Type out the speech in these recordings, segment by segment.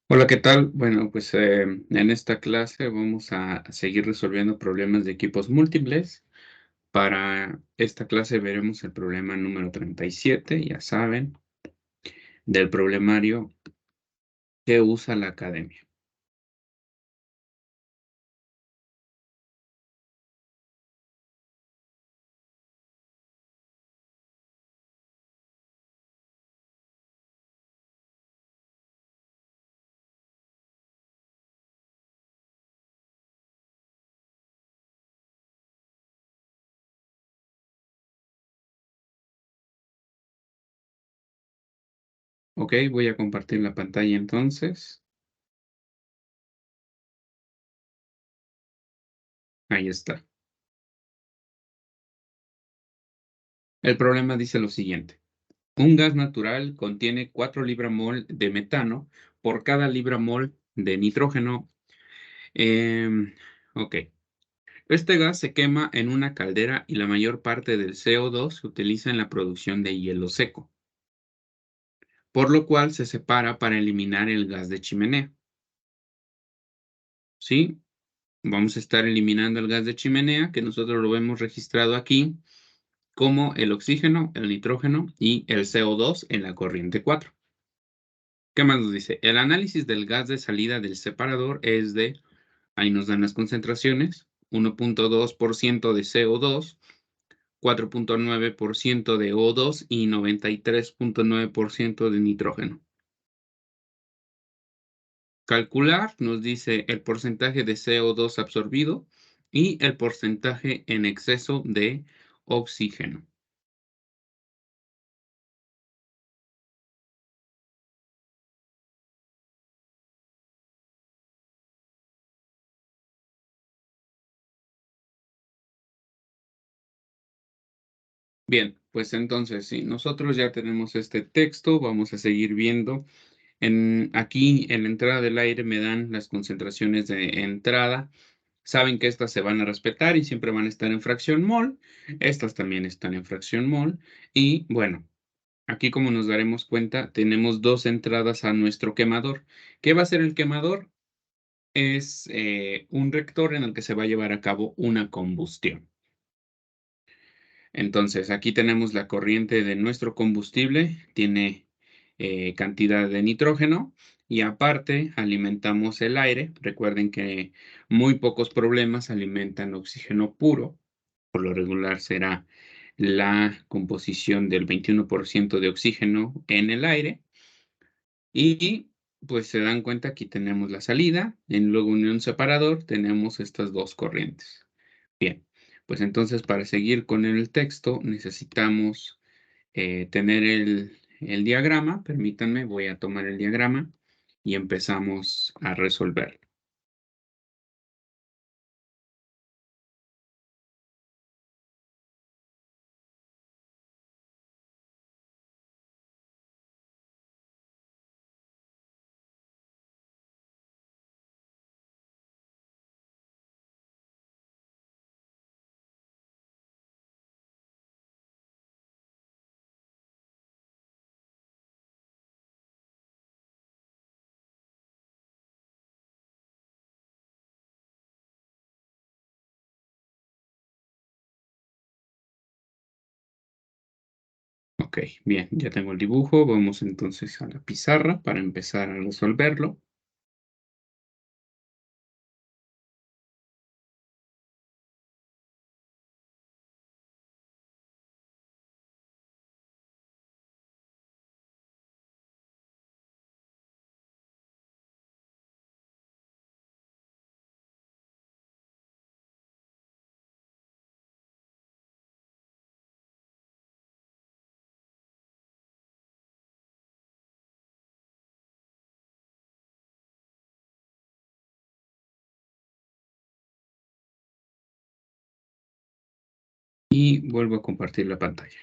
Hola, ¿qué tal? Bueno, pues en esta clase vamos a seguir resolviendo problemas de equipos múltiples. Para esta clase veremos el problema número 37, ya saben, del problemario que usa la academia. Ok, voy a compartir la pantalla entonces. Ahí está. El problema dice lo siguiente. Un gas natural contiene 4 libra-mol de metano por cada libra-mol de nitrógeno. Em, ok. Este gas se quema en una caldera y la mayor parte del CO2 se utiliza en la producción de hielo seco, por lo cual se separa para eliminar el gas de chimenea. ¿Sí? Vamos a estar eliminando el gas de chimenea, que nosotros lo hemos registrado aquí como el oxígeno, el nitrógeno y el CO2 en la corriente 4. ¿Qué más nos dice? El análisis del gas de salida del separador es de, ahí nos dan las concentraciones, 1.2% de CO2, 4.9% de O2 y 93.9% de nitrógeno. Calcular nos dice el porcentaje de CO2 absorbido y el porcentaje en exceso de oxígeno. Bien, pues entonces, si nosotros ya tenemos este texto, vamos a seguir viendo. Aquí en la entrada del aire me dan las concentraciones de entrada. Saben que estas se van a respetar y siempre van a estar en fracción mol. Estas también están en fracción mol. Y bueno, aquí como nos daremos cuenta, tenemos dos entradas a nuestro quemador. ¿Qué va a ser el quemador? Es un reactor en el que se va a llevar a cabo una combustión. Entonces, aquí tenemos la corriente de nuestro combustible, tiene cantidad de nitrógeno y aparte alimentamos el aire. Recuerden que muy pocos problemas alimentan oxígeno puro. Por lo regular será la composición del 21% de oxígeno en el aire. Y pues se dan cuenta, aquí tenemos la salida, en luego unión separador tenemos estas dos corrientes. Bien, pues entonces para seguir con el texto necesitamos tener el diagrama. Permítanme, voy a tomar el diagrama y empezamos a resolver. Ok, bien, ya tengo el dibujo. Vamos entonces a la pizarra para empezar a resolverlo. Y vuelvo a compartir la pantalla.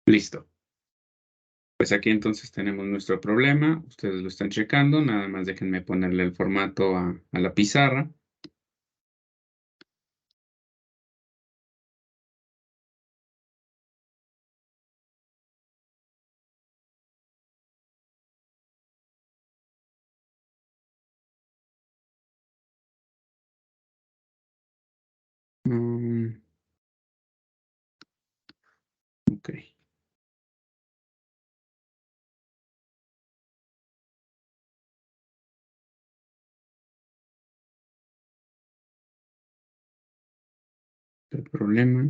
Listo. Pues aquí entonces tenemos nuestro problema. Ustedes lo están checando. Nada más déjenme ponerle el formato a la pizarra. Ok. El problema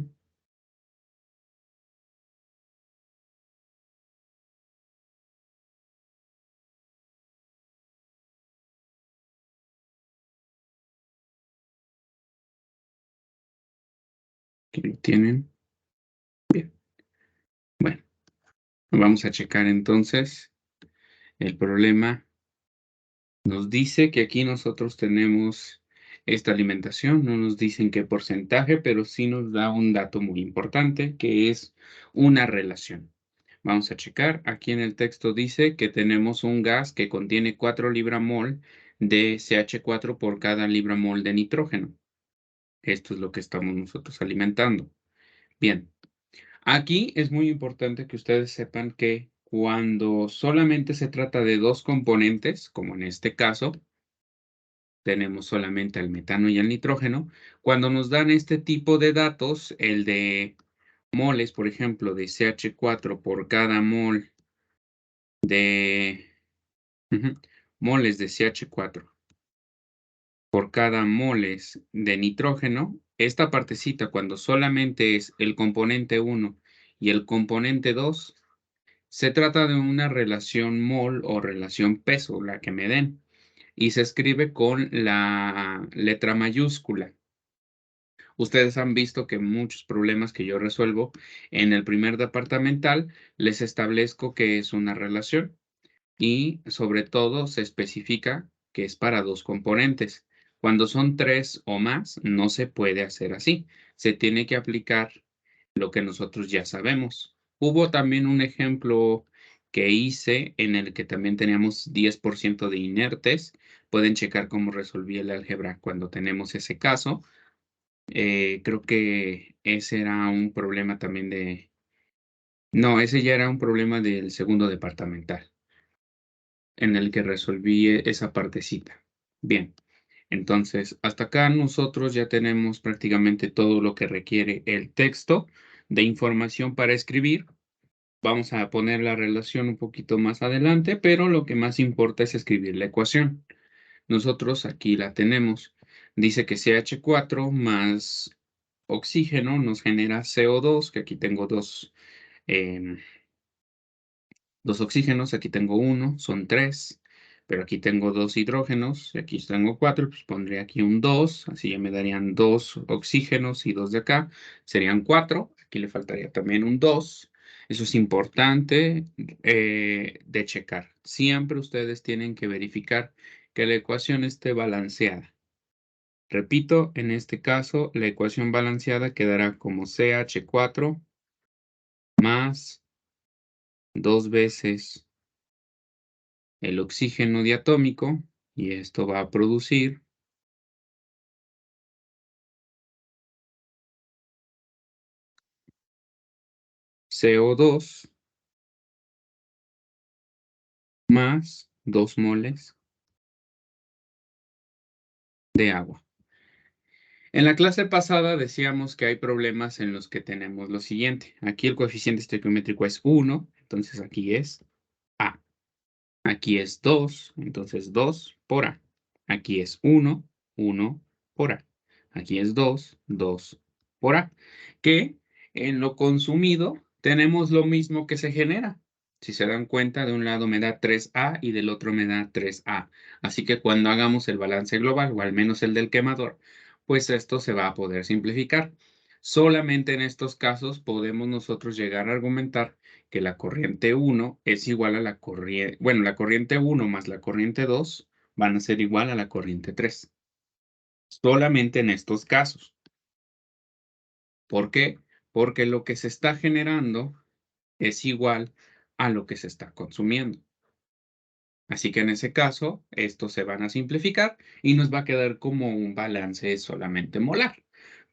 que lo tienen. Bien. Bueno, vamos a checar entonces el problema. Nos dice que aquí nosotros tenemos esta alimentación, no nos dicen qué porcentaje, pero sí nos da un dato muy importante, que es una relación. Vamos a checar. Aquí en el texto dice que tenemos un gas que contiene 4 libra-mol de CH4 por cada libra-mol de nitrógeno. Esto es lo que estamos nosotros alimentando. Bien, aquí es muy importante que ustedes sepan que cuando solamente se trata de dos componentes, como en este caso, tenemos solamente el metano y el nitrógeno. Cuando nos dan este tipo de datos, el de moles, por ejemplo, de CH4 por cada mol de moles de CH4 por cada moles de nitrógeno, esta partecita, cuando solamente es el componente 1 y el componente 2, se trata de una relación mol o relación peso, la que me den, y se escribe con la letra mayúscula. Ustedes han visto que muchos problemas que yo resuelvo en el primer departamental les establezco que es una relación y sobre todo se especifica que es para dos componentes. Cuando son tres o más, no se puede hacer así. Se tiene que aplicar lo que nosotros ya sabemos. Hubo también un ejemplo que hice en el que también teníamos 10% de inertes. Pueden checar cómo resolví el álgebra cuando tenemos ese caso. Creo que ese era un problema también de... No, ese ya era un problema del segundo departamental, en el que resolví esa partecita. Bien, entonces hasta acá nosotros ya tenemos prácticamente todo lo que requiere el texto de información para escribir. Vamos a poner la relación un poquito más adelante, pero lo que más importa es escribir la ecuación. Nosotros aquí la tenemos. Dice que CH4 más oxígeno nos genera CO2, que aquí tengo em, dos oxígenos, aquí tengo uno, son tres, pero aquí tengo dos hidrógenos, y aquí tengo cuatro, pues pondré aquí un 2, así ya me darían dos oxígenos y dos de acá, serían cuatro, aquí le faltaría también un 2. Eso es importante de checar. Siempre ustedes tienen que verificar que la ecuación esté balanceada. Repito, en este caso, la ecuación balanceada quedará como CH4 más dos veces el oxígeno diatómico, y esto va a producir CO2 más 2 moles de agua. En la clase pasada decíamos que hay problemas en los que tenemos lo siguiente. Aquí el coeficiente estequiométrico es 1, entonces aquí es A. Aquí es 2, entonces 2 por A. Aquí es 1, 1 por A. Aquí es 2, 2 por A. Que en lo consumido tenemos lo mismo que se genera. Si se dan cuenta, de un lado me da 3A y del otro me da 3A. Así que cuando hagamos el balance global, o al menos el del quemador, pues esto se va a poder simplificar. Solamente en estos casos podemos nosotros llegar a argumentar que la corriente 1 es igual a la corriente, bueno, la corriente 1 más la corriente 2 van a ser igual a la corriente 3. Solamente en estos casos. ¿Por qué? Porque lo que se está generando es igual a lo que se está consumiendo. Así que en ese caso, estos se van a simplificar y nos va a quedar como un balance solamente molar.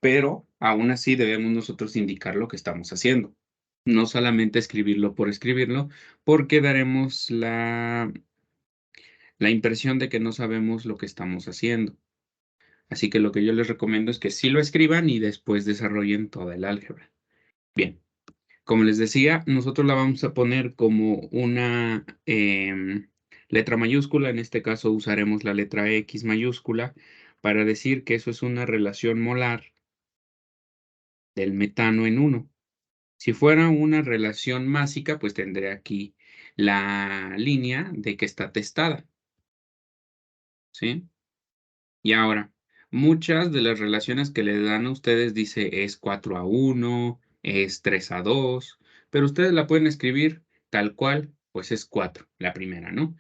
Pero aún así debemos nosotros indicar lo que estamos haciendo. No solamente escribirlo por escribirlo, porque daremos la impresión de que no sabemos lo que estamos haciendo. Así que lo que yo les recomiendo es que sí lo escriban y después desarrollen toda el álgebra. Bien, Como les decía, nosotros la vamos a poner como una letra mayúscula. En este caso usaremos la letra X mayúscula para decir que eso es una relación molar del metano en uno. Si fuera una relación másica, pues tendré aquí la línea de que está testada, ¿sí? Y ahora, muchas de las relaciones que le dan a ustedes dice es 4:1, es 3:2, pero ustedes la pueden escribir tal cual, pues es 4, la primera, ¿no?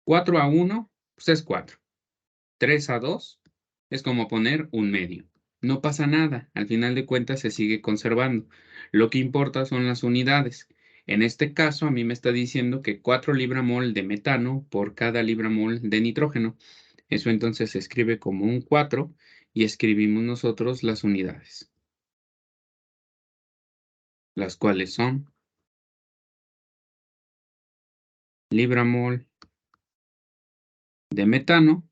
4:1, pues es 4. 3:2 es como poner un medio. No pasa nada, al final de cuentas se sigue conservando. Lo que importa son las unidades. En este caso, a mí me está diciendo que 4 libra-mol de metano por cada libra-mol de nitrógeno. Eso entonces se escribe como un 4 y escribimos nosotros las unidades, las cuales son libra-mol de metano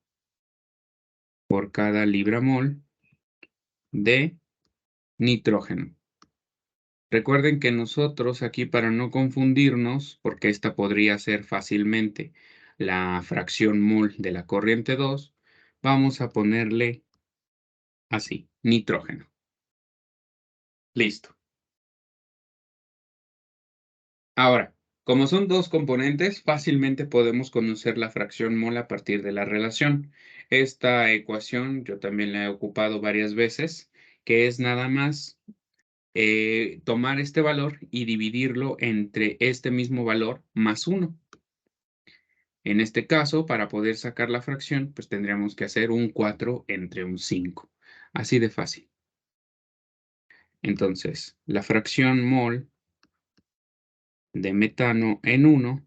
por cada libra-mol de nitrógeno. Recuerden que nosotros aquí, para no confundirnos, porque esta podría ser fácilmente la fracción mol de la corriente 2, vamos a ponerle así, nitrógeno. Listo. Ahora, como son dos componentes, fácilmente podemos conocer la fracción mol a partir de la relación. Esta ecuación yo también la he ocupado varias veces, que es nada más tomar este valor y dividirlo entre este mismo valor más 1. En este caso, para poder sacar la fracción, pues tendríamos que hacer un 4 entre un 5. Así de fácil. Entonces, la fracción mol de metano en 1,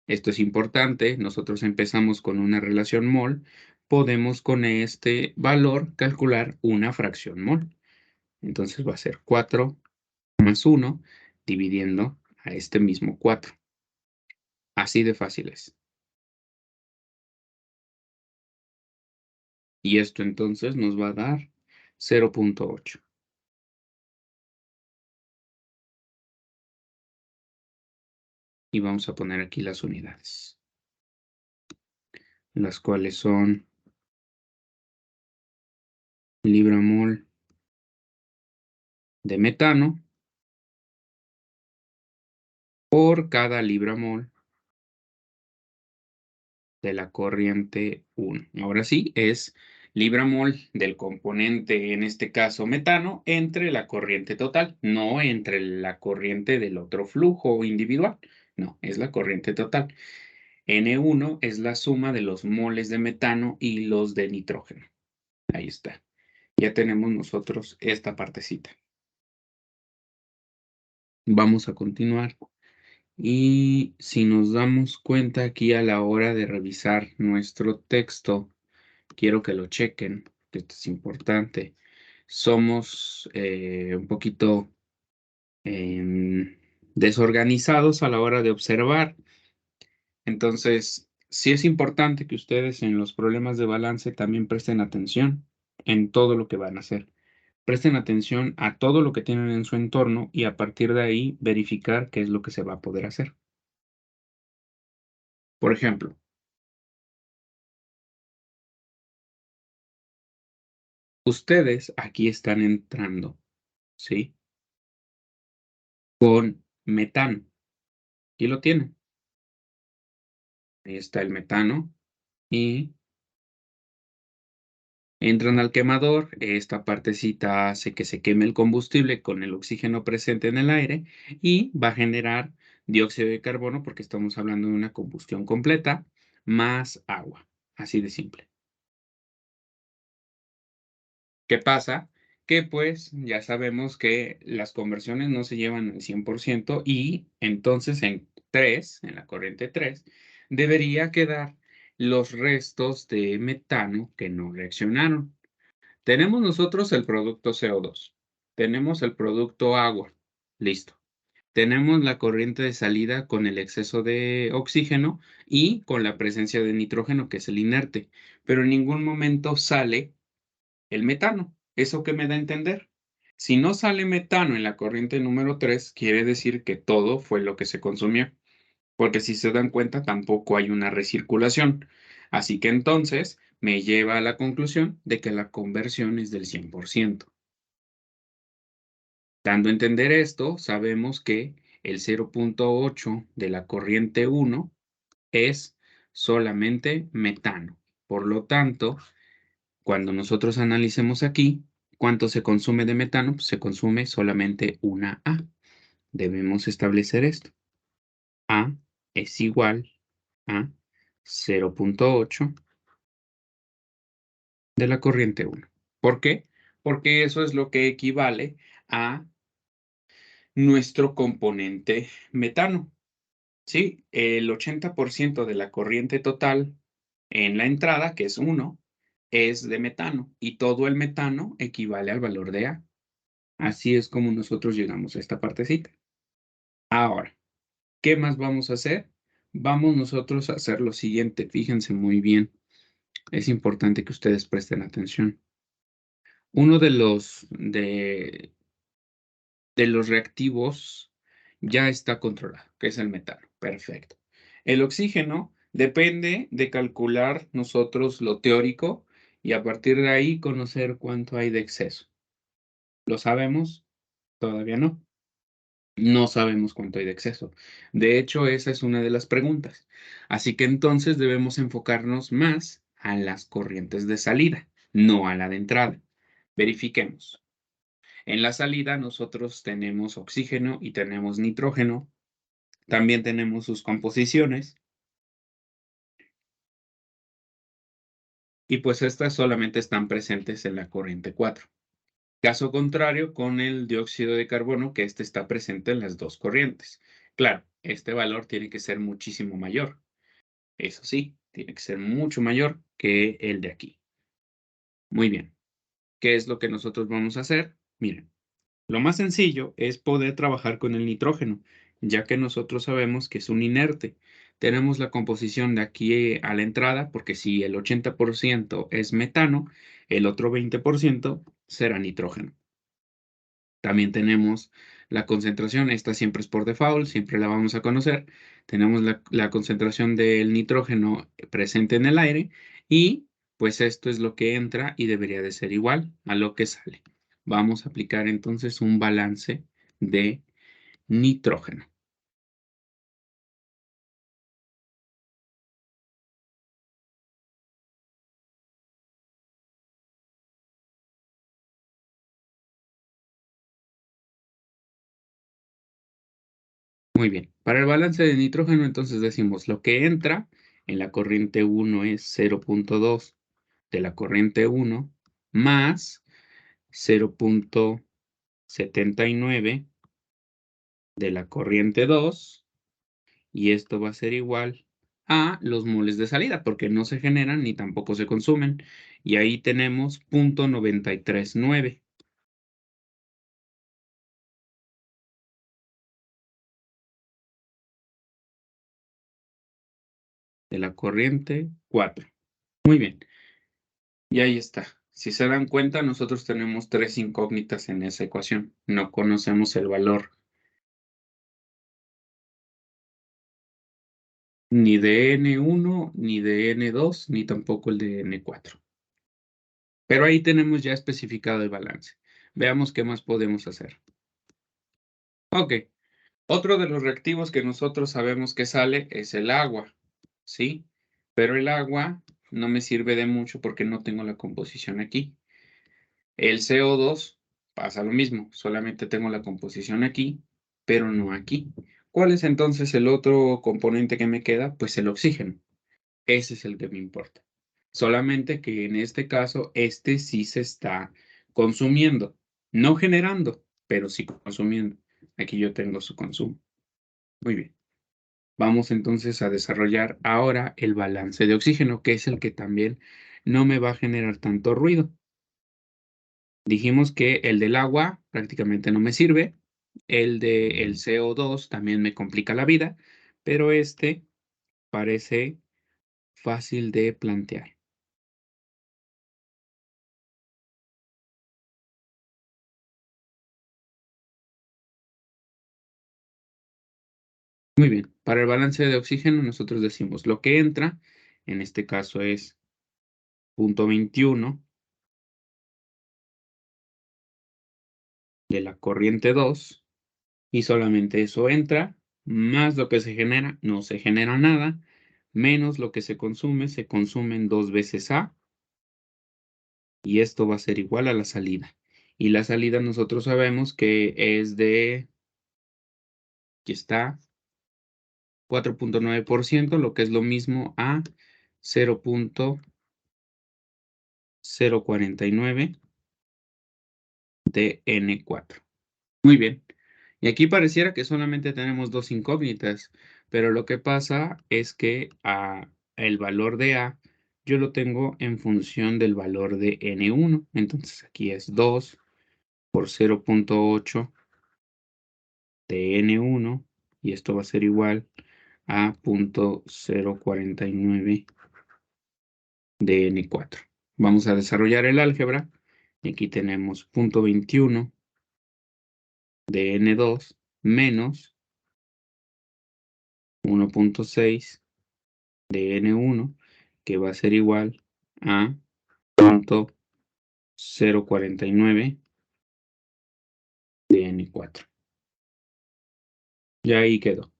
esto es importante, nosotros empezamos con una relación mol, podemos con este valor calcular una fracción mol. Entonces va a ser 4 más 1 dividiendo a este mismo 4. Así de fácil es. Y esto entonces nos va a dar 0.8. Y vamos a poner aquí las unidades, las cuales son libra-mol de metano por cada libra-mol de la corriente 1. Ahora sí, es libra-mol del componente, en este caso metano, entre la corriente total, no entre la corriente del otro flujo individual. No, es la corriente total. N1 es la suma de los moles de metano y los de nitrógeno. Ahí está. Ya tenemos nosotros esta partecita. Vamos a continuar. Y si nos damos cuenta aquí a la hora de revisar nuestro texto, quiero que lo chequen, que esto es importante. Somos un poquito desorganizados a la hora de observar. Entonces, sí es importante que ustedes en los problemas de balance también presten atención en todo lo que van a hacer. Presten atención a todo lo que tienen en su entorno y a partir de ahí verificar qué es lo que se va a poder hacer. Por ejemplo, ustedes aquí están entrando, ¿sí? Con metano. Y lo tienen. Ahí está el metano. Y entran al quemador. Esta partecita hace que se queme el combustible con el oxígeno presente en el aire y va a generar dióxido de carbono porque estamos hablando de una combustión completa más agua. Así de simple. ¿Qué pasa? Que pues ya sabemos que las conversiones no se llevan al 100% y entonces en la corriente 3, debería quedar los restos de metano que no reaccionaron. Tenemos nosotros el producto CO2, tenemos el producto agua, listo. Tenemos la corriente de salida con el exceso de oxígeno y con la presencia de nitrógeno, que es el inerte, pero en ningún momento sale el metano. ¿Eso qué me da a entender? Si no sale metano en la corriente número 3, quiere decir que todo fue lo que se consumió, porque si se dan cuenta tampoco hay una recirculación. Así que entonces me lleva a la conclusión de que la conversión es del 100%. Dando a entender esto, sabemos que el 0.8 de la corriente 1 es solamente metano. Por lo tanto, cuando nosotros analicemos aquí cuánto se consume de metano, pues se consume solamente una A. Debemos establecer esto. A es igual a 0.8 de la corriente 1. ¿Por qué? Porque eso es lo que equivale a nuestro componente metano. Sí, el 80% de la corriente total en la entrada, que es 1, es de metano y todo el metano equivale al valor de A. Así es como nosotros llegamos a esta partecita. Ahora, ¿qué más vamos a hacer? Vamos nosotros a hacer lo siguiente, fíjense muy bien, es importante que ustedes presten atención. Uno de los reactivos ya está controlado, que es el metano. Perfecto. El oxígeno depende de calcular nosotros lo teórico y a partir de ahí conocer cuánto hay de exceso. ¿Lo sabemos? Todavía no. No sabemos cuánto hay de exceso. De hecho, esa es una de las preguntas. Así que entonces debemos enfocarnos más a las corrientes de salida, no a la de entrada. Verifiquemos. En la salida nosotros tenemos oxígeno y tenemos nitrógeno. También tenemos sus composiciones y pues estas solamente están presentes en la corriente 4. Caso contrario con el dióxido de carbono, que este está presente en las dos corrientes. Claro, este valor tiene que ser muchísimo mayor. Eso sí, tiene que ser mucho mayor que el de aquí. Muy bien. ¿Qué es lo que nosotros vamos a hacer? Miren, lo más sencillo es poder trabajar con el nitrógeno, ya que nosotros sabemos que es un inerte. Tenemos la composición de aquí a la entrada, porque si el 80% es metano, el otro 20% será nitrógeno. También tenemos la concentración, esta siempre es por default, siempre la vamos a conocer. Tenemos la concentración del nitrógeno presente en el aire y pues esto es lo que entra y debería de ser igual a lo que sale. Vamos a aplicar entonces un balance de nitrógeno. Muy bien, para el balance de nitrógeno entonces decimos lo que entra en la corriente 1 es 0.2 de la corriente 1 más 0.79 de la corriente 2 y esto va a ser igual a los moles de salida porque no se generan ni tampoco se consumen y ahí tenemos 0.939 de la corriente 4. Muy bien, y ahí está. Si se dan cuenta, nosotros tenemos tres incógnitas en esa ecuación. No conocemos el valor ni de N1, ni de N2, ni tampoco el de N4. Pero ahí tenemos ya especificado el balance. Veamos qué más podemos hacer. Ok, otro de los reactivos que nosotros sabemos que sale es el agua, ¿sí? Pero el agua no me sirve de mucho porque no tengo la composición aquí. El CO2 pasa lo mismo, solamente tengo la composición aquí, pero no aquí. ¿Cuál es entonces el otro componente que me queda? Pues el oxígeno. Ese es el que me importa. Solamente que en este caso, este sí se está consumiendo, no generando, pero sí consumiendo. Aquí yo tengo su consumo. Muy bien. Vamos entonces a desarrollar ahora el balance de oxígeno, que es el que también no me va a generar tanto ruido. Dijimos que el del agua prácticamente no me sirve, el del CO2 también me complica la vida, pero este parece fácil de plantear. Muy bien. Para el balance de oxígeno, nosotros decimos lo que entra, en este caso es 0,21 de la corriente 2, y solamente eso entra, más lo que se genera, no se genera nada, menos lo que se consumen 2 veces A, y esto va a ser igual a la salida. Y la salida nosotros sabemos que es de, aquí está, 4,9%, lo que es lo mismo a 0,049 de N4. Muy bien. Y aquí pareciera que solamente tenemos dos incógnitas, pero lo que pasa es que el valor de A yo lo tengo en función del valor de N1. Entonces aquí es 2 por 0,8 de N1 y esto va a ser igual a 0,049 de N4. Vamos a desarrollar el álgebra. Y aquí tenemos 0,21 de N2 menos 1,6 de N1, que va a ser igual a 0,049 de N4. Ya ahí quedó.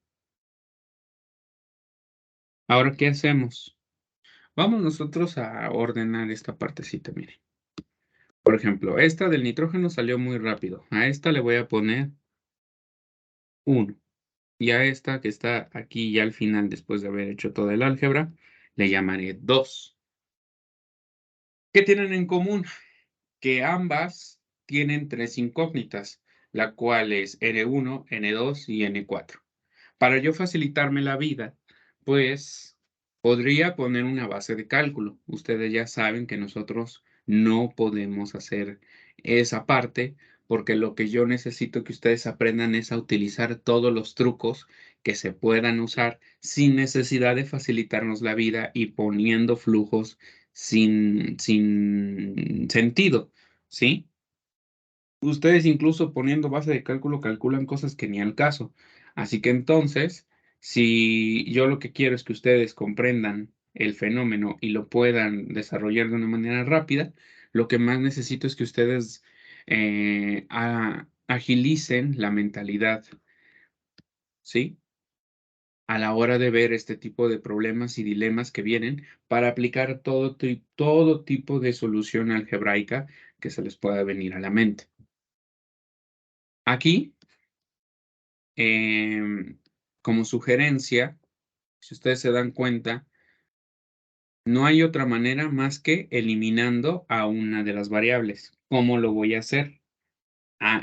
Ahora, ¿qué hacemos? Vamos nosotros a ordenar esta partecita, miren. Por ejemplo, esta del nitrógeno salió muy rápido. A esta le voy a poner 1. Y a esta que está aquí ya al final, después de haber hecho todo el álgebra, le llamaré 2. ¿Qué tienen en común? Que ambas tienen tres incógnitas, la cual es N1, N2 y N4. Para yo facilitarme la vida, pues podría poner una base de cálculo. Ustedes ya saben que nosotros no podemos hacer esa parte porque lo que yo necesito que ustedes aprendan es a utilizar todos los trucos que se puedan usar sin necesidad de facilitarnos la vida y poniendo flujos sin sentido, ¿sí? Ustedes incluso poniendo base de cálculo calculan cosas que ni al caso. Así que entonces, si yo lo que quiero es que ustedes comprendan el fenómeno y lo puedan desarrollar de una manera rápida, lo que más necesito es que ustedes agilicen la mentalidad, ¿sí? A la hora de ver este tipo de problemas y dilemas que vienen para aplicar todo tipo de solución algebraica que se les pueda venir a la mente. Aquí como sugerencia, si ustedes se dan cuenta, no hay otra manera más que eliminando a una de las variables. ¿Cómo lo voy a hacer?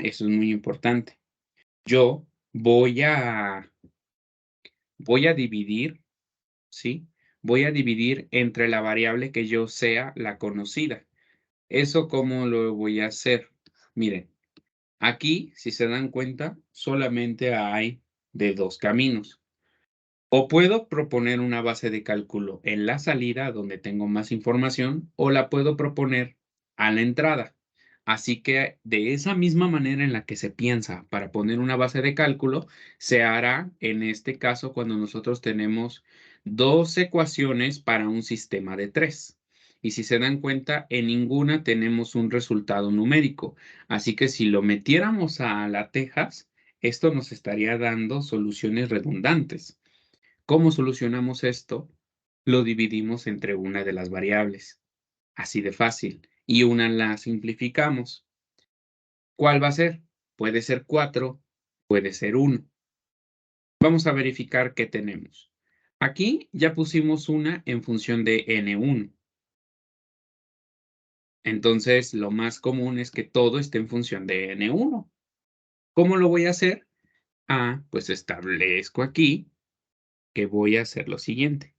Eso es muy importante. Yo voy a dividir, ¿sí? Voy a dividir entre la variable que yo sea la conocida. ¿Eso cómo lo voy a hacer? Miren, aquí, si se dan cuenta, solamente hay de dos caminos. O puedo proponer una base de cálculo en la salida donde tengo más información o la puedo proponer a la entrada. Así que de esa misma manera en la que se piensa para poner una base de cálculo, se hará en este caso cuando nosotros tenemos dos ecuaciones para un sistema de tres. Y si se dan cuenta, en ninguna tenemos un resultado numérico. Así que si lo metiéramos a la tejas, esto nos estaría dando soluciones redundantes. ¿Cómo solucionamos esto? Lo dividimos entre una de las variables, así de fácil, y una la simplificamos. ¿Cuál va a ser? Puede ser 4, puede ser 1. Vamos a verificar qué tenemos. Aquí ya pusimos una en función de N1. Entonces, lo más común es que todo esté en función de N1. ¿Cómo lo voy a hacer? Pues establezco aquí que voy a hacer lo siguiente.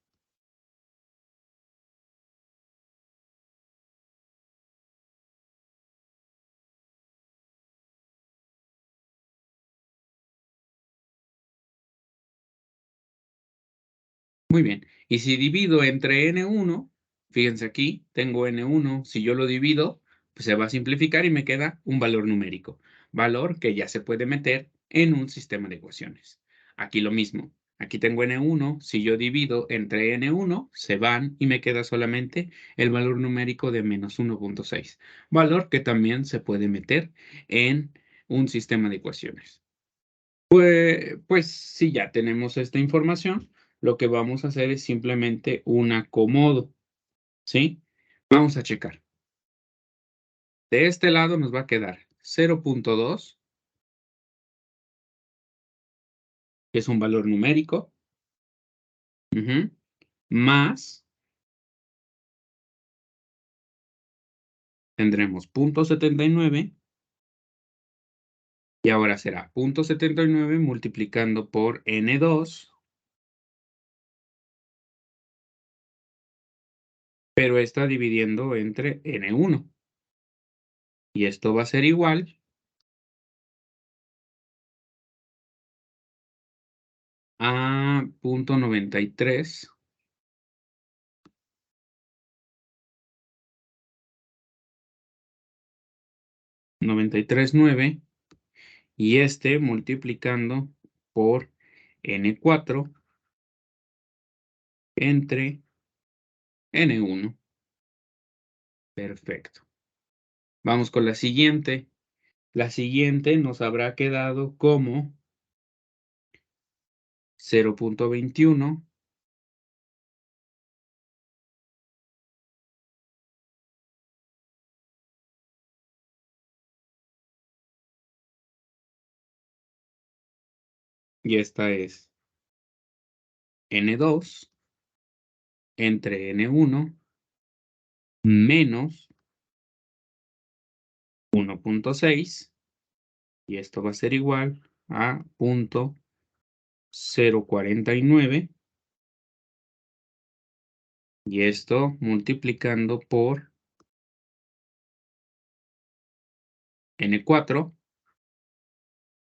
Muy bien. Y si divido entre N1, fíjense aquí, tengo N1, si yo lo divido, pues se va a simplificar y me queda un valor numérico, valor que ya se puede meter en un sistema de ecuaciones. Aquí lo mismo. Aquí tengo N1, si yo divido entre N1, se van y me queda solamente el valor numérico de menos 1.6, valor que también se puede meter en un sistema de ecuaciones. Pues si ya tenemos esta información, lo que vamos a hacer es simplemente un acomodo, ¿sí? Vamos a checar. De este lado nos va a quedar 0.2, que es un valor numérico, más tendremos 0.79 y ahora será 0.79 multiplicando por N2, pero está dividiendo entre N1. Y esto va a ser igual a 0.93, 93.9, y este multiplicando por N4 entre N1. Perfecto. Vamos con la siguiente. La siguiente nos habrá quedado como 0.21 y esta es N2 entre N1 menos 1.6 y esto va a ser igual a 0.049 y esto multiplicando por N4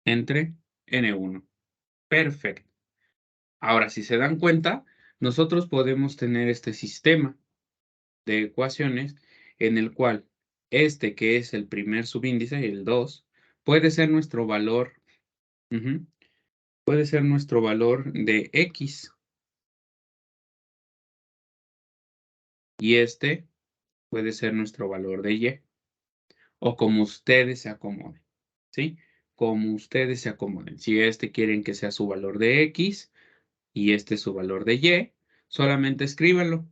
entre N1. Perfecto. Ahora, si se dan cuenta, nosotros podemos tener este sistema de ecuaciones en el cual este, que es el primer subíndice, el 2, puede ser nuestro valor, puede ser nuestro valor de X, y este puede ser nuestro valor de Y, o como ustedes se acomoden, ¿sí? Como ustedes se acomoden. Si este quieren que sea su valor de X y este su valor de Y, solamente escríbanlo.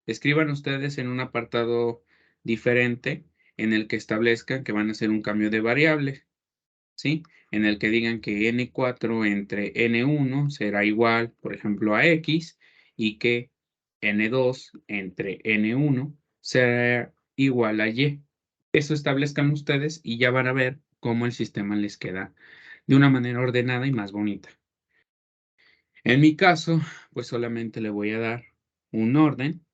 Escriban ustedes en un apartado diferente en el que establezcan que van a hacer un cambio de variable, ¿sí? En el que digan que N4 entre N1 será igual, por ejemplo, a X, y que N2 entre N1 será igual a Y. Eso establezcan ustedes y ya van a ver cómo el sistema les queda de una manera ordenada y más bonita. En mi caso, pues solamente le voy a dar un orden.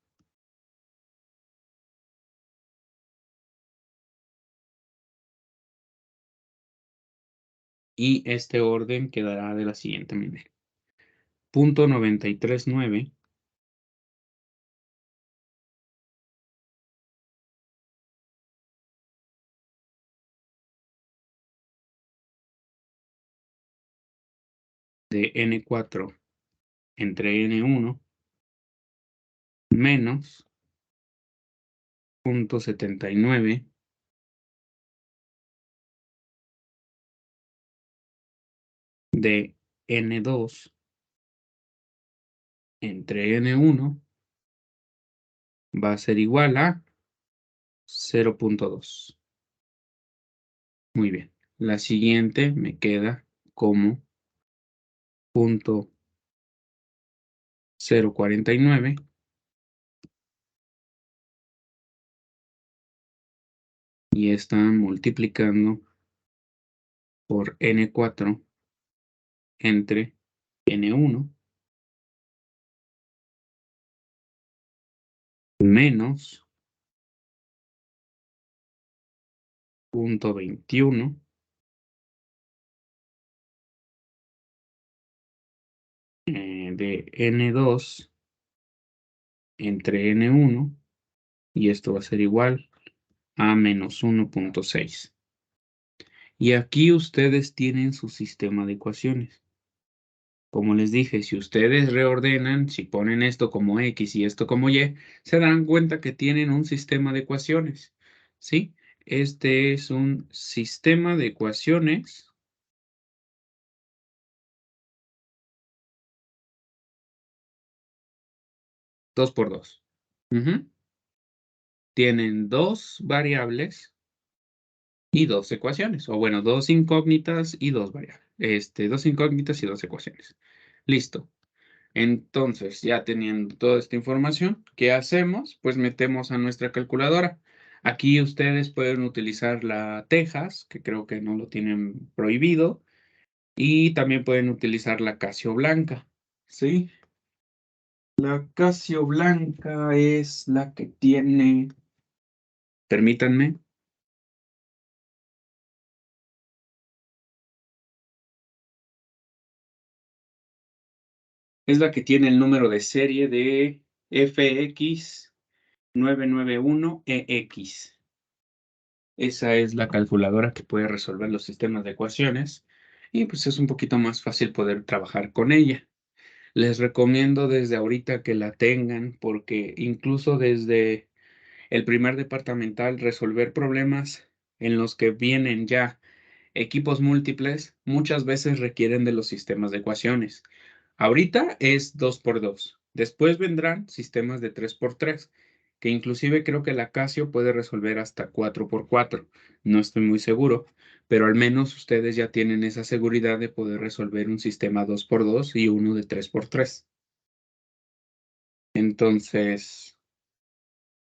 Y este orden quedará de la siguiente manera. 0.939 de N4 entre N1 menos 0.79 de N2 entre N1 va a ser igual a 0.2. Muy bien. La siguiente me queda como 0.049 y está multiplicando por N4 entre N1 menos 0.21 de N2 entre N1 y esto va a ser igual a menos 1.6. Y aquí ustedes tienen su sistema de ecuaciones. Como les dije, si ustedes reordenan, si ponen esto como X y esto como Y, se darán cuenta que tienen un sistema de ecuaciones, ¿sí? Este es un sistema de ecuaciones 2 por 2. Ujú. Tienen dos variables y dos ecuaciones, o bueno, dos incógnitas y dos variables. Dos incógnitas y dos ecuaciones. Listo. Entonces, ya teniendo toda esta información, ¿qué hacemos? Pues metemos a nuestra calculadora. Aquí ustedes pueden utilizar la Texas, que creo que no lo tienen prohibido, y también pueden utilizar la Casio Blanca, ¿sí? La Casio Blanca es la que tiene, permítanme, es la que tiene el número de serie de FX991EX. Esa es la calculadora que puede resolver los sistemas de ecuaciones y pues es un poquito más fácil poder trabajar con ella. Les recomiendo desde ahorita que la tengan porque incluso desde el primer departamental resolver problemas en los que vienen ya equipos múltiples muchas veces requieren de los sistemas de ecuaciones. Ahorita es 2 por 2. Después vendrán sistemas de 3 por 3, que inclusive creo que la Casio puede resolver hasta 4 por 4. No estoy muy seguro, pero al menos ustedes ya tienen esa seguridad de poder resolver un sistema 2 por 2 y uno de 3 por 3. Entonces,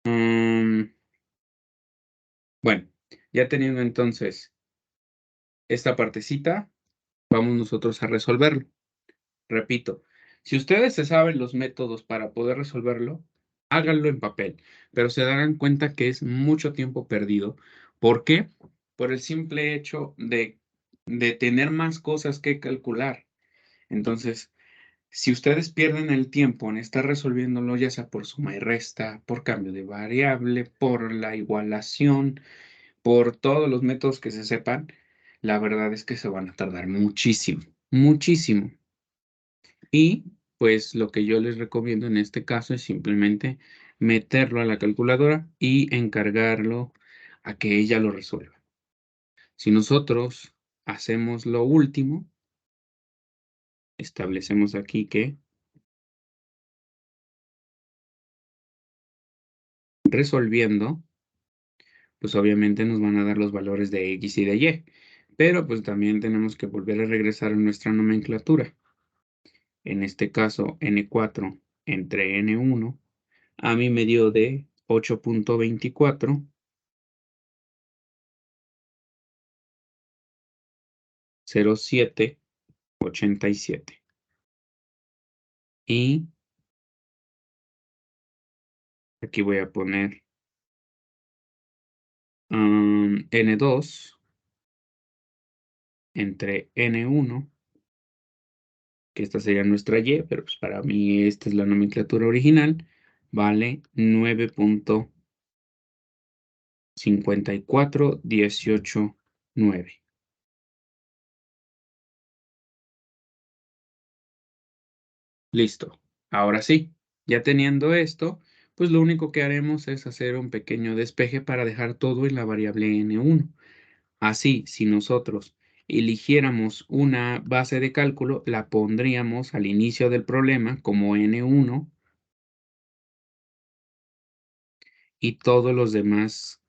mm, bueno, ya teniendo entonces esta partecita, vamos nosotros a resolverlo. Repito, si ustedes se saben los métodos para poder resolverlo, háganlo en papel, pero se darán cuenta que es mucho tiempo perdido. ¿Por qué? Por el simple hecho de tener más cosas que calcular. Entonces, si ustedes pierden el tiempo en estar resolviéndolo, ya sea por suma y resta, por cambio de variable, por la igualación, por todos los métodos que se sepan, la verdad es que se van a tardar muchísimo, muchísimo. Y pues lo que yo les recomiendo en este caso es simplemente meterlo a la calculadora y encargarlo a que ella lo resuelva. Si nosotros hacemos lo último, establecemos aquí que resolviendo, pues obviamente nos van a dar los valores de X y de Y, pero pues también tenemos que volver a regresar a nuestra nomenclatura. En este caso, N4 entre N1, a mí me dio de 8.24 0787. Y aquí voy a poner N2 entre N1, que esta sería nuestra Y, pero pues para mí esta es la nomenclatura original, vale 9.54189. Listo. Ahora sí, ya teniendo esto, pues lo único que haremos es hacer un pequeño despeje para dejar todo en la variable N1. Así, si nosotros eligiéramos una base de cálculo, la pondríamos al inicio del problema como N1 y todos los demás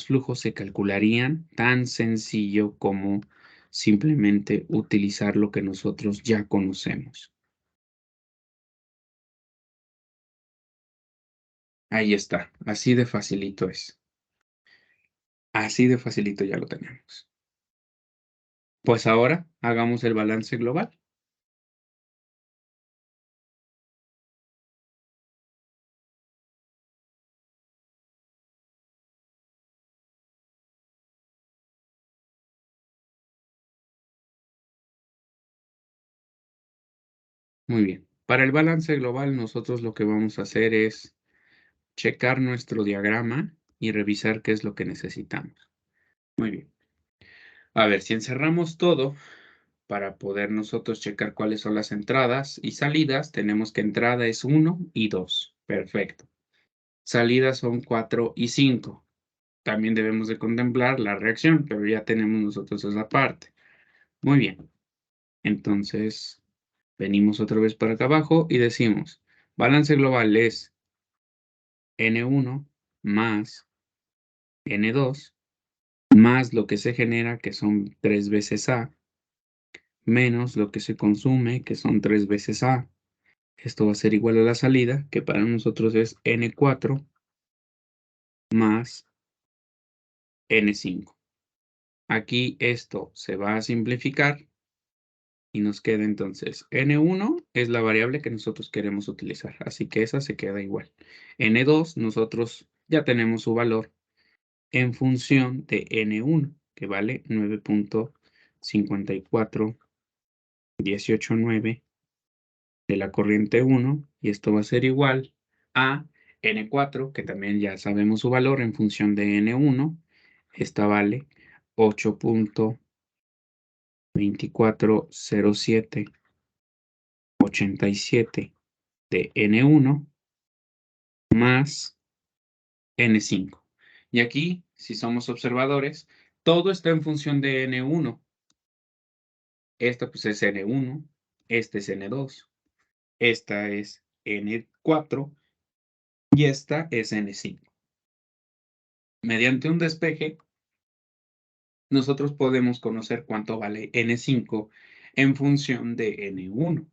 flujos se calcularían tan sencillo como simplemente utilizar lo que nosotros ya conocemos. Ahí está, así de facilito es. Así de facilito ya lo tenemos. Pues ahora hagamos el balance global. Muy bien. Para el balance global, nosotros lo que vamos a hacer es checar nuestro diagrama y revisar qué es lo que necesitamos. Muy bien. A ver, si encerramos todo, para poder nosotros checar cuáles son las entradas y salidas, tenemos que entrada es 1 y 2. Perfecto. Salidas son 4 y 5. También debemos de contemplar la reacción, pero ya tenemos nosotros esa parte. Muy bien. Entonces, venimos otra vez para acá abajo y decimos, balance global es N1 más N2 más lo que se genera, que son 3 veces A, menos lo que se consume, que son 3 veces A. Esto va a ser igual a la salida, que para nosotros es N4 más N5. Aquí esto se va a simplificar y nos queda entonces N1 es la variable que nosotros queremos utilizar, así que esa se queda igual. N2 nosotros ya tenemos su valor en función de N1, que vale 9.54189 de la corriente 1, y esto va a ser igual a N4, que también ya sabemos su valor en función de N1. Esta vale 8.240787 de N1 más N5. Y aquí, si somos observadores, todo está en función de N1. Esta pues es N1, este es N2, esta es N4 y esta es N5. Mediante un despeje, nosotros podemos conocer cuánto vale N5 en función de N1.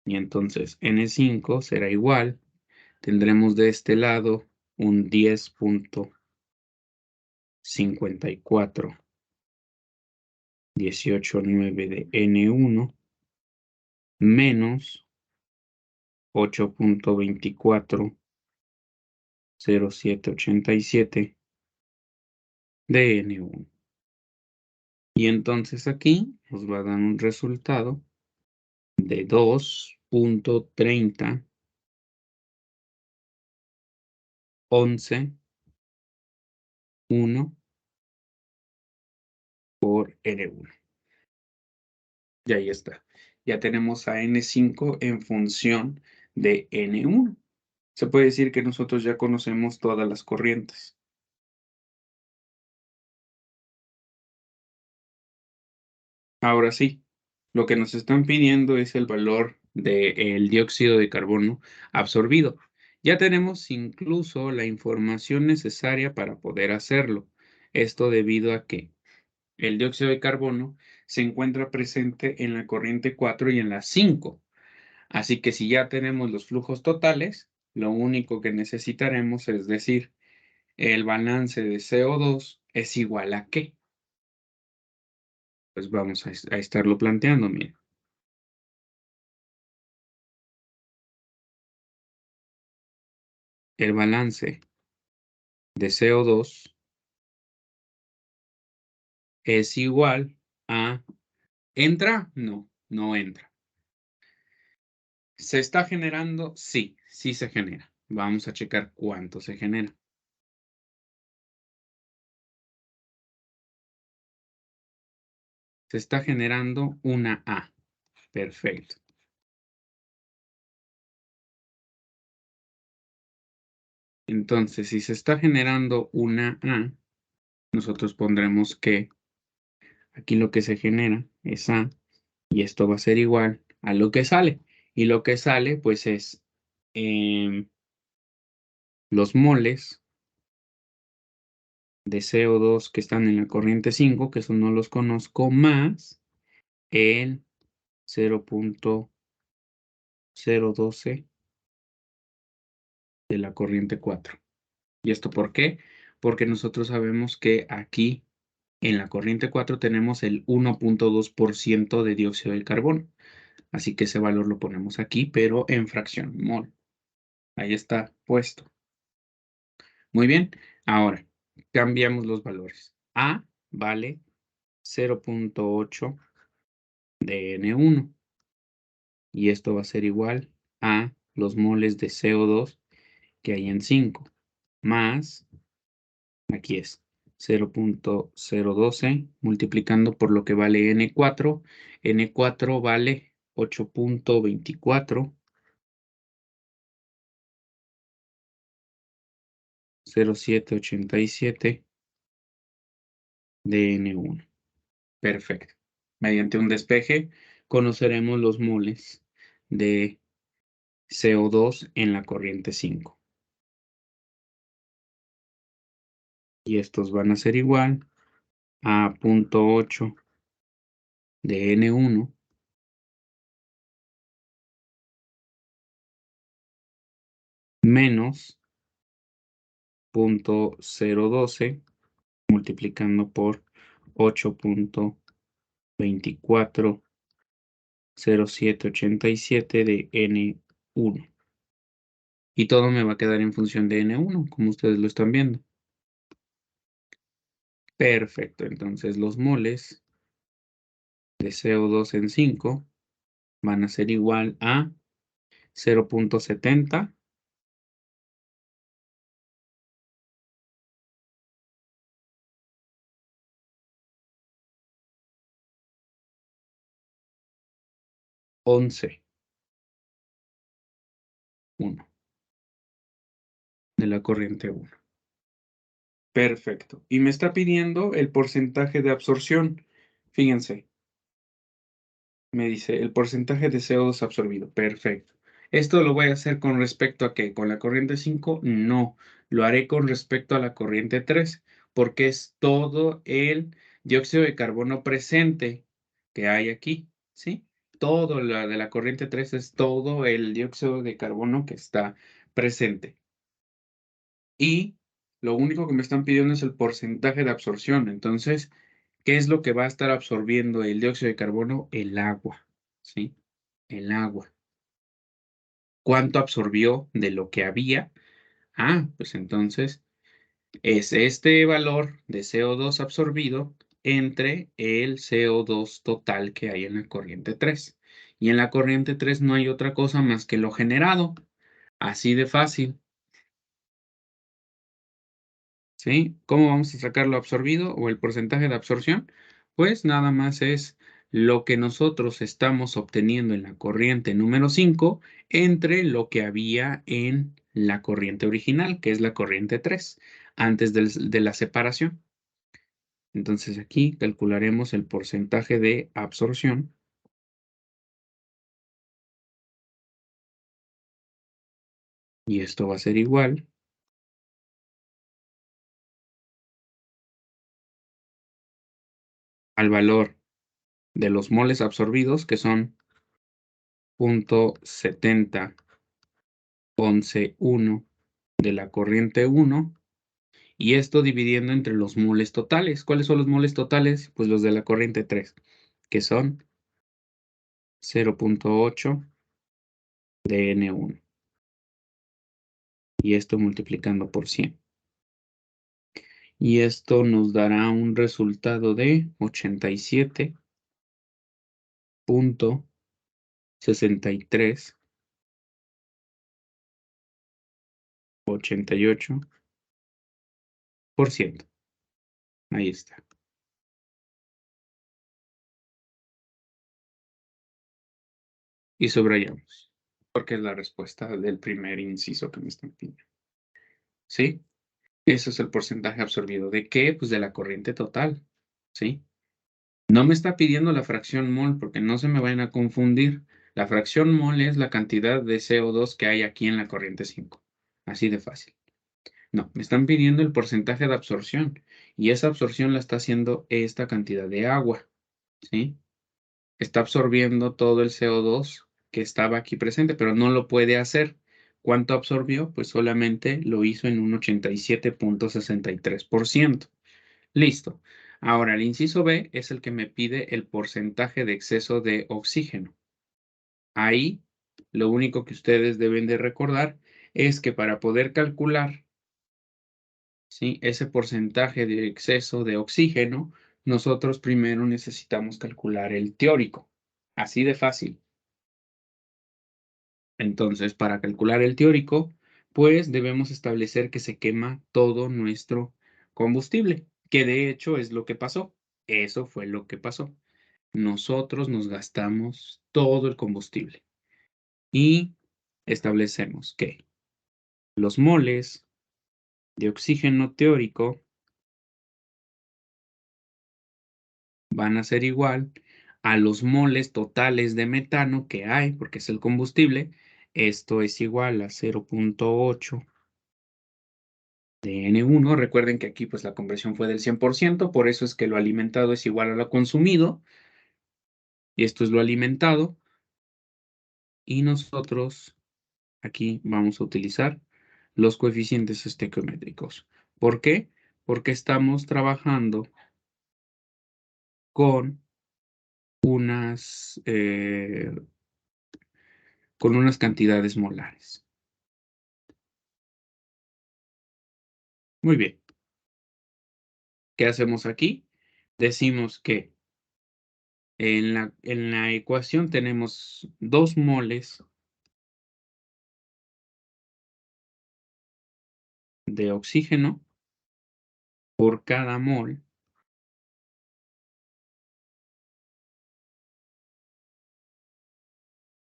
Y entonces N5 será igual, tendremos de este lado un 10.5418.9 de N1 menos 8.240787 de N1. Y entonces aquí nos va a dar un resultado de 2.3011 por N1. Y ahí está. Ya tenemos a N5 en función de N1. Se puede decir que nosotros ya conocemos todas las corrientes. Ahora sí, lo que nos están pidiendo es el valor del dióxido de carbono absorbido. Ya tenemos incluso la información necesaria para poder hacerlo. Esto debido a que el dióxido de carbono se encuentra presente en la corriente 4 y en la 5. Así que si ya tenemos los flujos totales, lo único que necesitaremos es decir, el balance de CO2 es igual a ¿qué? Pues vamos a estarlo planteando, miren. El balance de CO2 es igual a ¿entra? No, no entra. ¿Se está generando? Sí, sí se genera. Vamos a checar cuánto se genera. Se está generando una A. Perfecto. Entonces, si se está generando una A, nosotros pondremos que aquí lo que se genera es A y esto va a ser igual a lo que sale. Y lo que sale, pues, es los moles de CO2 que están en la corriente 5, que eso no los conozco, más el 0.012 de la corriente 4. ¿Y esto por qué? Porque nosotros sabemos que aquí en la corriente 4 tenemos el 1.2% de dióxido de carbono. Así que ese valor lo ponemos aquí, pero en fracción mol. Ahí está puesto. Muy bien. Ahora, cambiamos los valores. A vale 0.8 de N1. Y esto va a ser igual a los moles de CO2 que hay en 5, más, aquí es, 0.012 multiplicando por lo que vale N4. N4 vale 8.24. 0.787 de N1. Perfecto. Mediante un despeje conoceremos los moles de CO2 en la corriente 5. Y estos van a ser igual a 0.8 de N1 menos 0.012 multiplicando por 8.240787 de N1. Y todo me va a quedar en función de N1, como ustedes lo están viendo. Perfecto, entonces los moles de CO2 en 5 van a ser igual a 0.70 11 1 de la corriente 1. Perfecto. Y me está pidiendo el porcentaje de absorción. Fíjense, me dice el porcentaje de CO2 absorbido. Perfecto. Esto lo voy a hacer con respecto a qué. ¿Con la corriente 5? No, lo haré con respecto a la corriente 3, porque es todo el dióxido de carbono presente que hay aquí, ¿sí? Todo la de la corriente 3 es todo el dióxido de carbono que está presente. Y lo único que me están pidiendo es el porcentaje de absorción. Entonces, ¿qué es lo que va a estar absorbiendo el dióxido de carbono? El agua, ¿sí? El agua. ¿Cuánto absorbió de lo que había? Pues entonces es este valor de CO2 absorbido entre el CO2 total que hay en la corriente 3. Y en la corriente 3 no hay otra cosa más que lo generado. Así de fácil. ¿Sí? ¿Cómo vamos a sacar lo absorbido o el porcentaje de absorción? Pues nada más es lo que nosotros estamos obteniendo en la corriente número 5 entre lo que había en la corriente original, que es la corriente 3, antes de la separación. Entonces aquí calcularemos el porcentaje de absorción y esto va a ser igual al valor de los moles absorbidos, que son 0.701 de la corriente 1, y esto dividiendo entre los moles totales. ¿Cuáles son los moles totales? Pues los de la corriente 3, que son 0.8 de N1. Y esto multiplicando por 100. Y esto nos dará un resultado de 87.6388%. Ahí está. Y subrayamos, porque es la respuesta del primer inciso que me están pidiendo. ¿Sí? Eso es el porcentaje absorbido. ¿De qué? Pues de la corriente total. ¿Sí? No me está pidiendo la fracción mol porque no se me vayan a confundir. La fracción mol es la cantidad de CO2 que hay aquí en la corriente 5. Así de fácil. No, me están pidiendo el porcentaje de absorción y esa absorción la está haciendo esta cantidad de agua, ¿sí? Está absorbiendo todo el CO2 que estaba aquí presente, pero no lo puede hacer. ¿Cuánto absorbió? Pues solamente lo hizo en un 87.63%. Listo. Ahora, el inciso B es el que me pide el porcentaje de exceso de oxígeno. Ahí, lo único que ustedes deben de recordar es que para poder calcular, ¿sí?, ese porcentaje de exceso de oxígeno, nosotros primero necesitamos calcular el teórico. Así de fácil. Entonces, para calcular el teórico, pues debemos establecer que se quema todo nuestro combustible. que de hecho es lo que pasó. Eso fue lo que pasó. Nosotros nos gastamos todo el combustible y establecemos que los moles de oxígeno teórico van a ser igual a los moles totales de metano que hay, porque es el combustible. Esto es igual a 0.8 de N1. Recuerden que aquí pues la conversión fue del 100%, por eso es que lo alimentado es igual a lo consumido, y esto es lo alimentado, y nosotros aquí vamos a utilizar los coeficientes estequiométricos. ¿Por qué? Porque estamos trabajando con unas, eh, con unas cantidades molares. Muy bien. ¿Qué hacemos aquí? Decimos que en la ecuación tenemos 2 moles de oxígeno por cada mol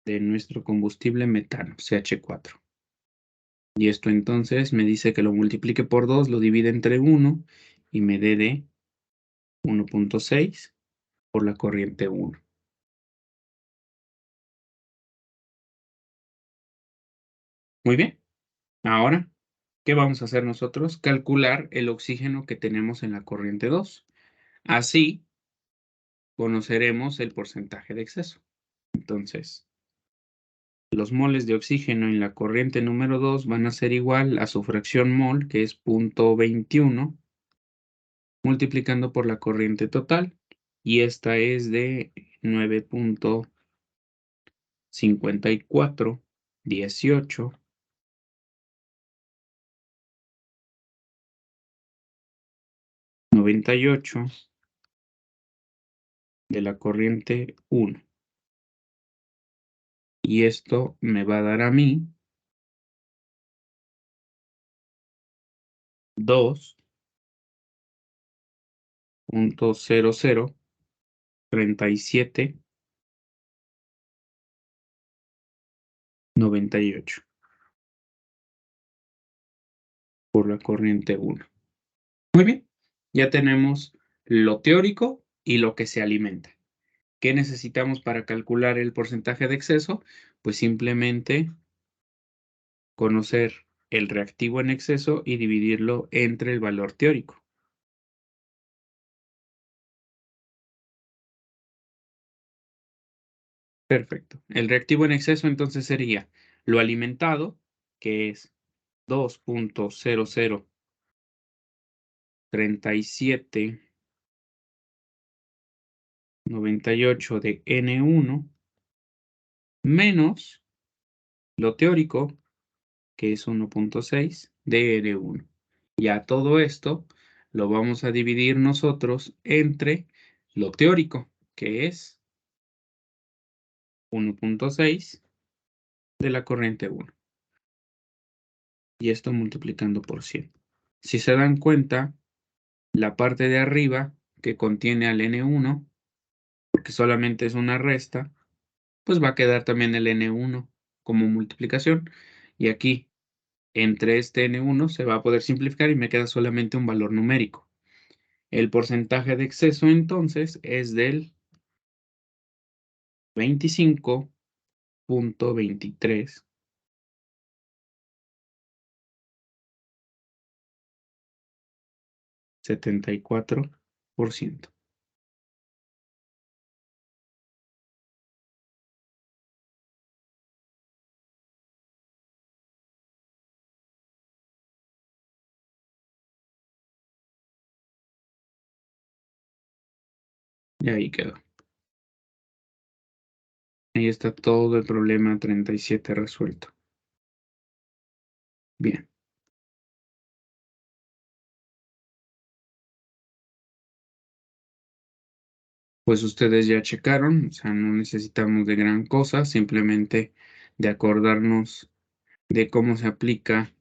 de nuestro combustible metano, CH4. Y esto entonces me dice que lo multiplique por 2, lo divide entre 1 y me dé de 1.6 por la corriente 1. Muy bien. Ahora, ¿qué vamos a hacer nosotros? Calcular el oxígeno que tenemos en la corriente 2. Así conoceremos el porcentaje de exceso. Entonces, los moles de oxígeno en la corriente número 2 van a ser igual a su fracción mol, que es 0.21, multiplicando por la corriente total, y esta es de 9.5418 98 de la corriente 1. Y esto me va a dar a mí 2.003798 por la corriente 1. Muy bien, ya tenemos lo teórico y lo que se alimenta. ¿Qué necesitamos para calcular el porcentaje de exceso? Pues simplemente conocer el reactivo en exceso y dividirlo entre el valor teórico. Perfecto. El reactivo en exceso entonces sería lo alimentado, que es 2.003798 de N1 menos lo teórico, que es 1.6 de N1. Ya todo esto lo vamos a dividir nosotros entre lo teórico, que es 1.6 de la corriente 1. Y esto multiplicando por 100. Si se dan cuenta, la parte de arriba que contiene al N1, porque solamente es una resta, pues va a quedar también el N1 como multiplicación. Y aquí, entre este N1 se va a poder simplificar y me queda solamente un valor numérico. El porcentaje de exceso entonces es del 25.23 74%. Y ahí quedó. Ahí está todo el problema 37 resuelto. Bien. Pues ustedes ya checaron, o sea, no necesitamos de gran cosa, simplemente de acordarnos de cómo se aplica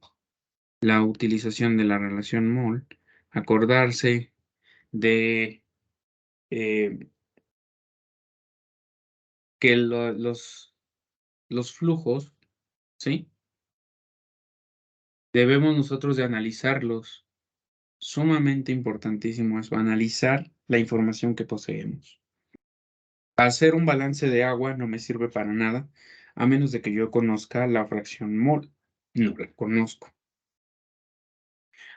la utilización de la relación mol, acordarse de que los flujos, ¿sí? Debemos nosotros de analizarlos. Sumamente importantísimo es analizar la información que poseemos. Hacer un balance de agua no me sirve para nada, a menos de que yo conozca la fracción mol. No la conozco.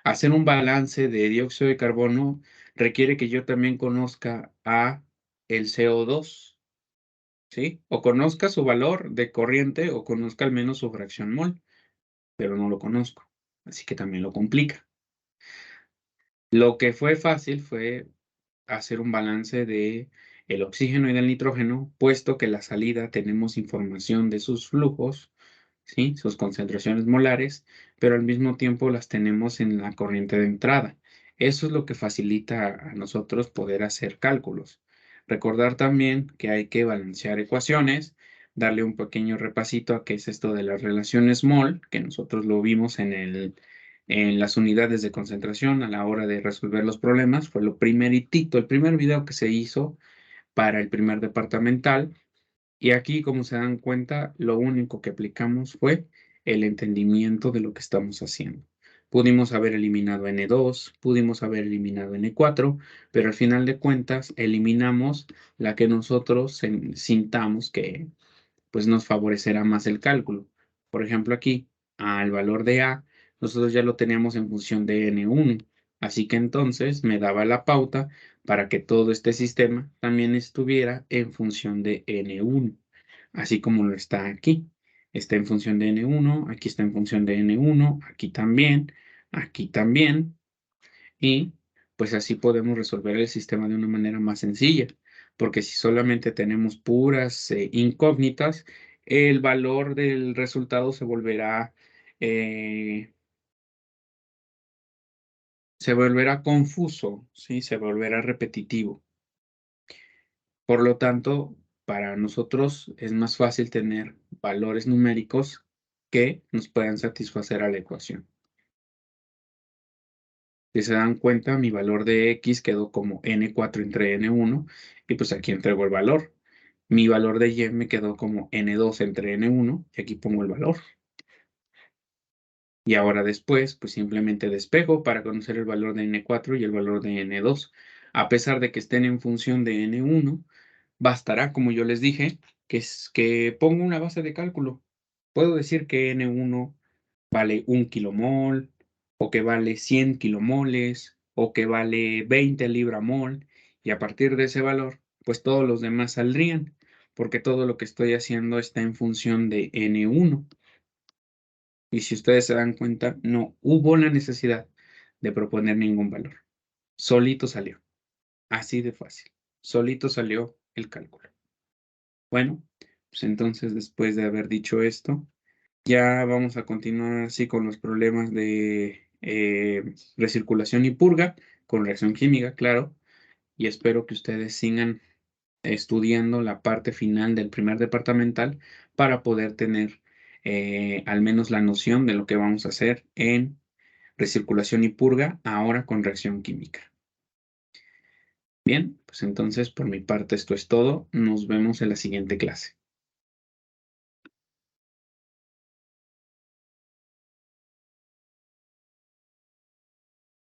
Hacer un balance de dióxido de carbono requiere que yo también conozca el CO2, ¿sí? O conozca su valor de corriente o conozca al menos su fracción mol, pero no lo conozco, así que también lo complica. Lo que fue fácil fue hacer un balance de el oxígeno y del nitrógeno, puesto que la salida tenemos información de sus flujos, ¿sí? Sus concentraciones molares, pero al mismo tiempo las tenemos en la corriente de entrada. Eso es lo que facilita a nosotros poder hacer cálculos. Recordar también que hay que balancear ecuaciones, darle un pequeño repasito a qué es esto de las relaciones mol, que nosotros lo vimos en las unidades de concentración a la hora de resolver los problemas. Fue lo primeritito, el primer video que se hizo para el primer departamental. Y aquí, como se dan cuenta, lo único que aplicamos fue el entendimiento de lo que estamos haciendo. Pudimos haber eliminado N2, pudimos haber eliminado N4, pero al final de cuentas eliminamos la que nosotros sintamos que pues nos favorecerá más el cálculo. Por ejemplo, aquí, al valor de A, nosotros ya lo teníamos en función de N1, así que entonces me daba la pauta para que todo este sistema también estuviera en función de N1, así como lo está aquí. Está en función de N1, aquí está en función de N1, aquí también, y pues así podemos resolver el sistema de una manera más sencilla, porque si solamente tenemos puras incógnitas, el valor del resultado eh, se volverá confuso, ¿sí? Se volverá repetitivo. Por lo tanto, para nosotros es más fácil tener valores numéricos que nos puedan satisfacer a la ecuación. Si se dan cuenta, mi valor de X quedó como N4 entre N1 y pues aquí entrego el valor. Mi valor de Y me quedó como N2 entre N1 y aquí pongo el valor. Y ahora después, pues simplemente despejo para conocer el valor de N4 y el valor de N2. A pesar de que estén en función de N1, bastará, como yo les dije, que ponga una base de cálculo. Puedo decir que N1 vale 1 kilomol, o que vale 100 kilomoles, o que vale 20 libramol, y a partir de ese valor, pues todos los demás saldrían, porque todo lo que estoy haciendo está en función de N1. Y si ustedes se dan cuenta, no hubo la necesidad de proponer ningún valor. Solito salió. Así de fácil. Solito salió el cálculo. Bueno, pues entonces después de haber dicho esto, ya vamos a continuar así con los problemas de recirculación y purga, con reacción química, claro, y espero que ustedes sigan estudiando la parte final del primer departamental para poder tener al menos la noción de lo que vamos a hacer en recirculación y purga, ahora con reacción química. Bien, pues entonces por mi parte esto es todo. Nos vemos en la siguiente clase.